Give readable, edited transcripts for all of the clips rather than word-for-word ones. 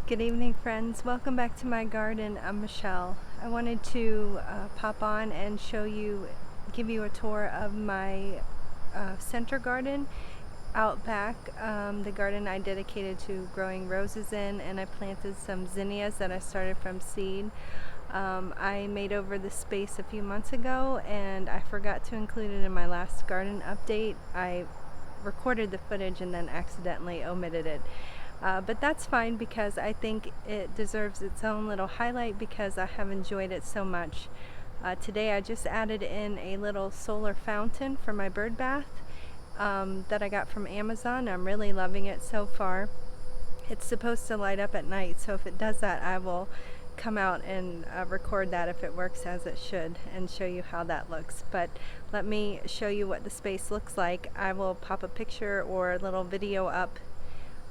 Good evening, friends. Welcome back to my garden. I'm Michelle. I wanted to pop on and give you a tour of my center garden out back, the garden I dedicated to growing roses in, and I planted some zinnias that I started from seed. I made over the space a few months ago and I forgot to include it in my last garden update. I recorded the footage and then accidentally omitted it. But that's fine because I think it deserves its own little highlight because I have enjoyed it so much. Today I just added in a little solar fountain for my bird bath that I got from Amazon. I'm really loving it so far. It's supposed to light up at night, so if it does that, I will come out and record that if it works as it should and show you how that looks. But let me show you what the space looks like. I will pop a picture or a little video up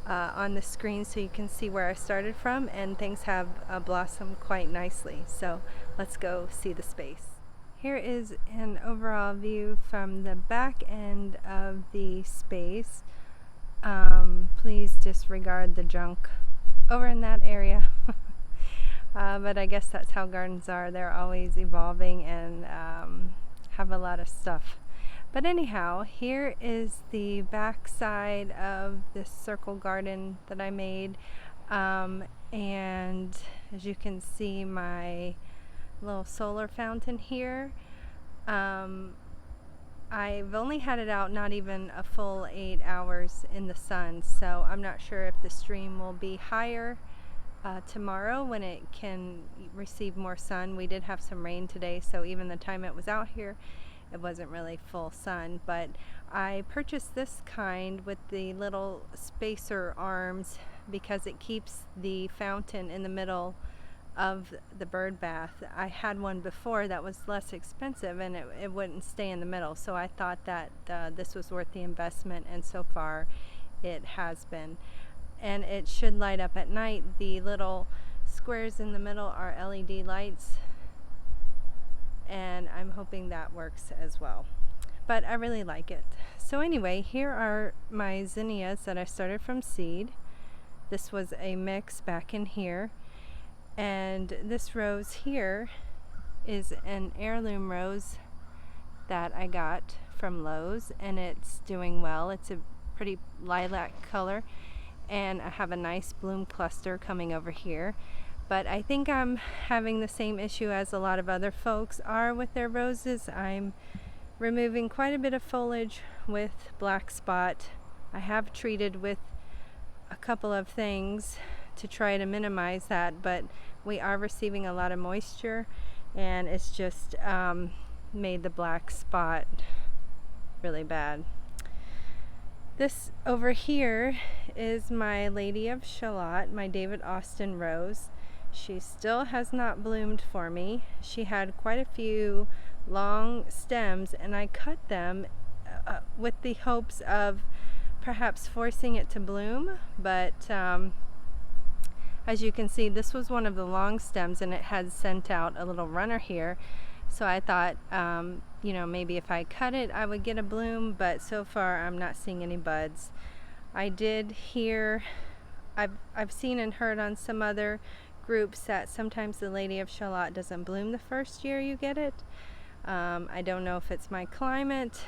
on the screen so you can see where I started from, and things have blossomed quite nicely. So let's go see the space. Here is an overall view from the back end of the space. Please disregard the junk over in that area. But I guess that's how gardens are. They're always evolving and have a lot of stuff. But anyhow, here is the back side of this circle garden that I made. And as you can see, my little solar fountain here. I've only had it out not even a full 8 hours in the sun, so I'm not sure if the stream will be higher tomorrow when it can receive more sun. We did have some rain today, so even the time it was out here, it wasn't really full sun. But I purchased this kind with the little spacer arms because it keeps the fountain in the middle of the bird bath. I had one before that was less expensive and it wouldn't stay in the middle, so I thought that this was worth the investment, and so far it has been. And it should light up at night. The little squares in the middle are LED lights, and I'm hoping that works as well. But I really like it. So anyway, here are my zinnias that I started from seed. This was a mix back in here. And this rose here is an heirloom rose that I got from Lowe's, and it's doing well. It's a pretty lilac color, and I have a nice bloom cluster coming over here. But I think I'm having the same issue as a lot of other folks are with their roses. I'm removing quite a bit of foliage with black spot. I have treated with a couple of things to try to minimize that, but we are receiving a lot of moisture, and it's just made the black spot really bad. This over here is my Lady of Shalott, my David Austin rose. She still has not bloomed for me. She had quite a few long stems, and I cut them with the hopes of perhaps forcing it to bloom, but as you can see, this was one of the long stems, and it had sent out a little runner here. So I thought, maybe if I cut it, I would get a bloom, but so far I'm not seeing any buds. I did hear, I've seen and heard on some other groups that sometimes the Lady of Shalott doesn't bloom the first year you get it. I don't know if it's my climate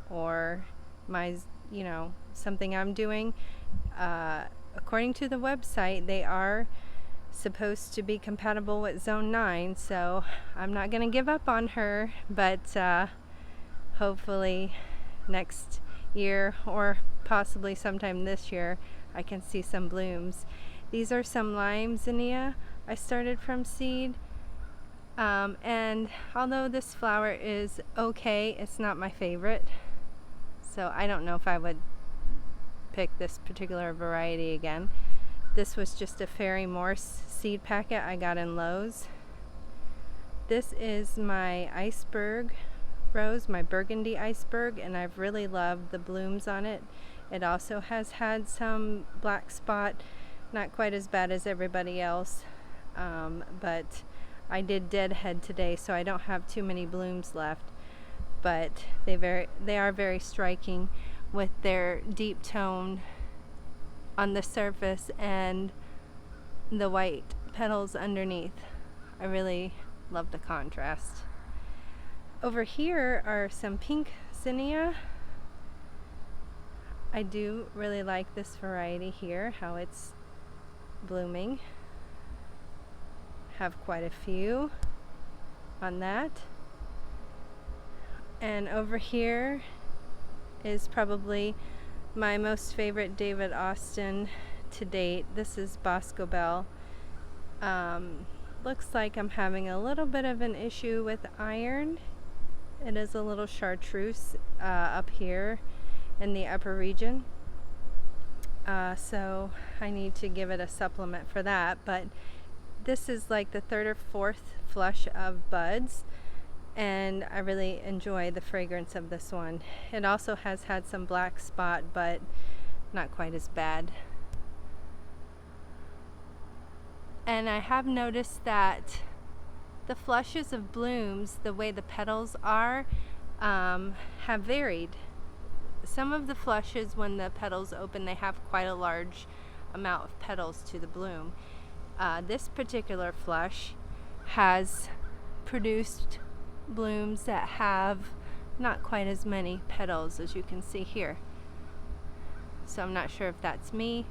or my, something I'm doing. According to the website, they are supposed to be compatible with Zone 9, so I'm not going to give up on her, but hopefully next year or possibly sometime this year I can see some blooms. These are some lime zinnia I started from seed, and although this flower is okay, it's not my favorite, so I don't know if I would pick this particular variety again. This was just a Fairy Morse seed packet I got in Lowe's. This is my iceberg rose, my Burgundy Iceberg, and I've really loved the blooms on it. It also has had some black spot, not quite as bad as everybody else, but I did deadhead today, so I don't have too many blooms left, but they are very striking with their deep tone on the surface and the white petals underneath. I really love the contrast. Over here are some pink zinnia. I do really like this variety here, how it's blooming. Have quite a few on that. And over here is probably my most favorite David Austin to date. This is Bosobel. Looks like I'm having a little bit of an issue with iron. It is a little chartreuse up here in the upper region. So I need to give it a supplement for that. But this is like the third or fourth flush of buds, and I really enjoy the fragrance of this one. It also has had some black spot, but not quite as bad. And I have noticed that the flushes of blooms, the way the petals are, have varied. Some of the flushes, when the petals open, they have quite a large amount of petals to the bloom. This particular flush has produced blooms that have not quite as many petals as you can see here. So I'm not sure if that's me,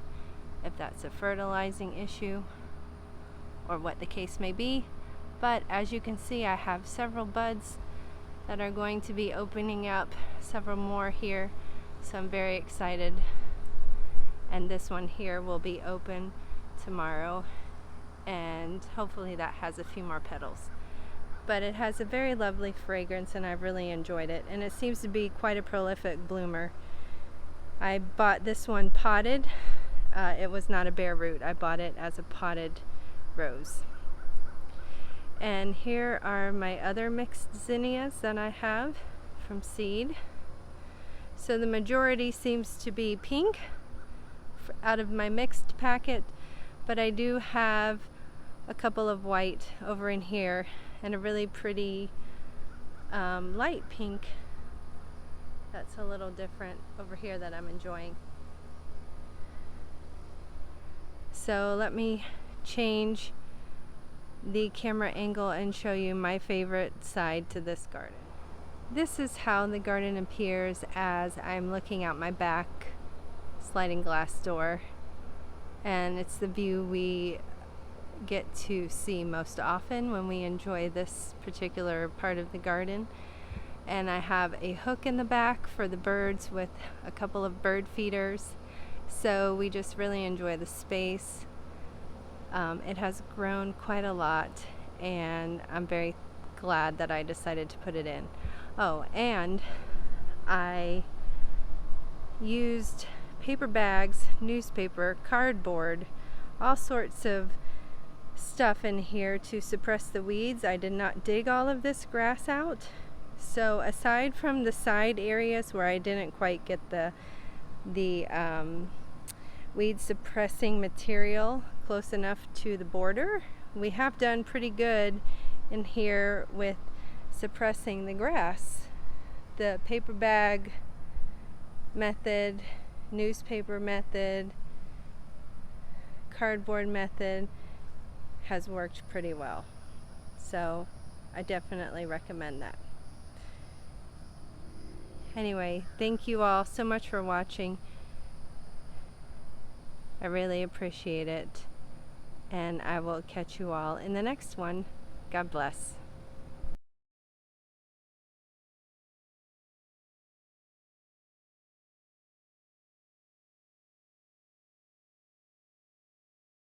if that's a fertilizing issue, or what the case may be. But as you can see, I have several buds that are going to be opening up, several more here. So I'm very excited. And this one here will be open tomorrow, and hopefully that has a few more petals. But it has a very lovely fragrance, and I've really enjoyed it, and it seems to be quite a prolific bloomer. I bought this one potted. It was not a bare root. I bought it as a potted rose. And here are my other mixed zinnias that I have from seed. So the majority seems to be pink out of my mixed packet, but I do have a couple of white over in here, and a really pretty light pink that's a little different over here that I'm enjoying. So let me change the camera angle and show you my favorite side to this garden. This is how the garden appears as I'm looking out my back sliding glass door, and it's the view we get to see most often when we enjoy this particular part of the garden. And I have a hook in the back for the birds with a couple of bird feeders, so we just really enjoy the space. It has grown quite a lot, and I'm very glad that I decided to put it in. Oh, and I used paper bags, newspaper, cardboard, all sorts of stuff in here to suppress the weeds. I did not dig all of this grass out. So aside from the side areas where I didn't quite get the weed suppressing material close enough to the border, we have done pretty good in here with suppressing the grass. The paper bag method, newspaper method, cardboard method has worked pretty well. So I definitely recommend that. Anyway, thank you all so much for watching. I really appreciate it. And I will catch you all in the next one. God bless.